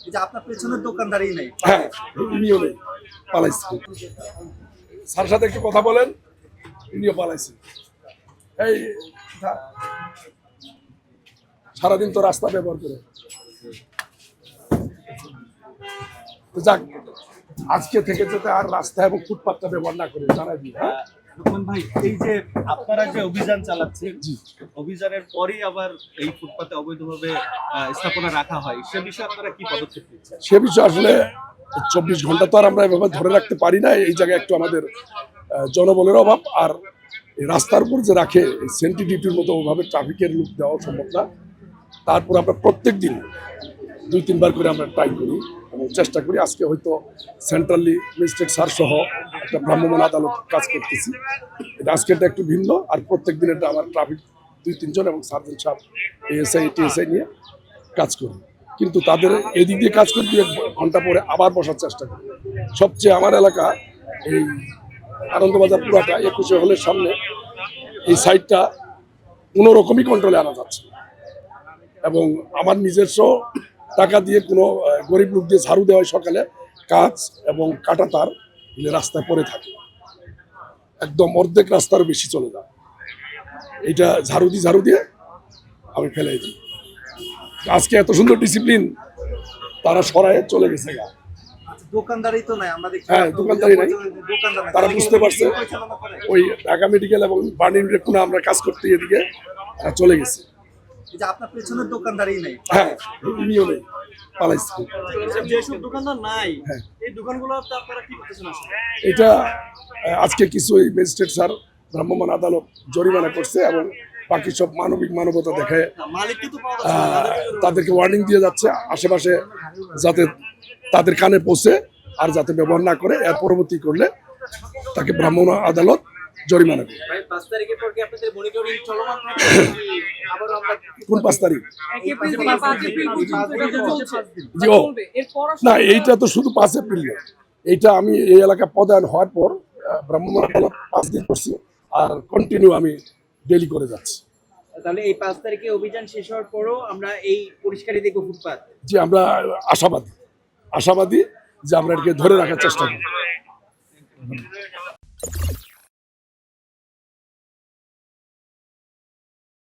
এই যে আপনার পেছনের দোকানদারই নেই। হ্যাঁ, উনিও নেই, পালাইছে। স্যার সাথে একটু কথা বলেন, উনিও পালাইছে। এই সারাদিন তো রাস্তা ব্যবহার করে। তো যাক, আজকে থেকে যাতে আর রাস্তা এবং ফুটপাতটা ব্যবহার না করে জানাই দিই। লুকমান ভাই, এই যে আপনারা যে অভিযান চালাচ্ছেন, অভিযানের পরেই আবার এই ফুটপাতে অবৈধভাবে স্থাপনা রাখা হয়, সে বিষয়ে আপনারা কি পদক্ষেপ নিচ্ছেন? সে বিষয়ে আসলে 24 ঘন্টা তো আর আমরা এভাবে ধরে রাখতে পারি না। এই জায়গায় একটু আমাদের জনবলের অভাব, আর এই রাস্তার উপর যে রাখে সেন্টিটিউটির মতো ওভাবে ট্রাফিকের লুক দেওয়া সম্ভব না। তারপর আমরা প্রত্যেক দিন 2-3 বার করে আমরা ট্রাই করি এবং চেষ্টা করি। আজকে হয়তো সেন্ট্রালি ম্যাজিস্ট্রেট স্যার সহ একটা ভ্রাম্যমাণ আদালত কাজ করতেছি। এটা আজকেরটা একটু ভিন্ন, আর প্রত্যেক দিন এটা আমার ট্রাফিক 2-3 জন এবং সার্জেন্ট সাহেব এএসআই টিএসআই নিয়ে কাজ করি। কিন্তু তাদের এদিক দিয়ে কাজ করে 2-1 ঘন্টা পরে আবার বসার চেষ্টা করি। সবচেয়ে আমার এলাকা এই আনন্দবাজার পুরাটা 21শে হলের সামনে এই সাইডটা কোনো রকমই কন্ট্রোলে আনা যাচ্ছে না, এবং আমার নিজস্ব টাকা দিয়ে কোনো গরিব লোক দিয়ে ঝাড়ু দেওয়া হয় সকালে, কাজ এবং কাটা তার রাস্তায় পড়ে থাকে, একদম অর্ধেক রাস্তারও বেশি চলে যায়। এইটা ঝাড়ু দিয়ে আমি ফেলে দিই। আজকে এত সুন্দর ডিসিপ্লিন, তারা সরায় চলে গেছে। দোকানদারই তো নাই, আমরা দেখি। হ্যাঁ, দোকানদারি নাই। তারা বুঝতে পারছে ওই ঢাকা মেডিকেল এবং বার্নিংয়ের কোনো আমরা কাজ করতে এদিকে চলে গেছি। এই যে আপনার পেছনের দোকানদারই নেই। হ্যাঁ, উনিও নেই, পালাইছে। যেসব দোকানদার নাই, হ্যাঁ, এই দোকানগুলোতে আপনারা কি করতেছেন? এটা আজকে কিছু ম্যাজিস্ট্রেট স্যার ভ্রাম্যমাণ আদালত জরিমানা করছে এবং বাকি সব মানবতা দেখায় তাদেরকে ওয়ার্নিং দিয়ে যাচ্ছে আশেপাশে যাতে তাদের কানে পৌঁছে আর যাতে ব্যবহার না করে। এর পরবর্তী করলে তাকে ভ্রাম্যমাণ আদালত জরিমানা করে। কোন 5 তারিখ? জি, ও না, এইটা তো শুধু 5 এপ্রিল না, এইটা আমি এই এলাকা পদায়ন হওয়ার পর ভ্রাম্যমাণ আদালত 5 দিন করছি, আর কন্টিনিউ আমি ডেলি করে যাচ্ছি। তাহলে এই 5 তারিখে অভিযান শেষ হওয়ার পরও আমরা এই পরিষ্কারই দেখব ফুটপাত। জি, আমরা আশাবাদী যে আমরা এটাকে ধরে রাখার চেষ্টা করি।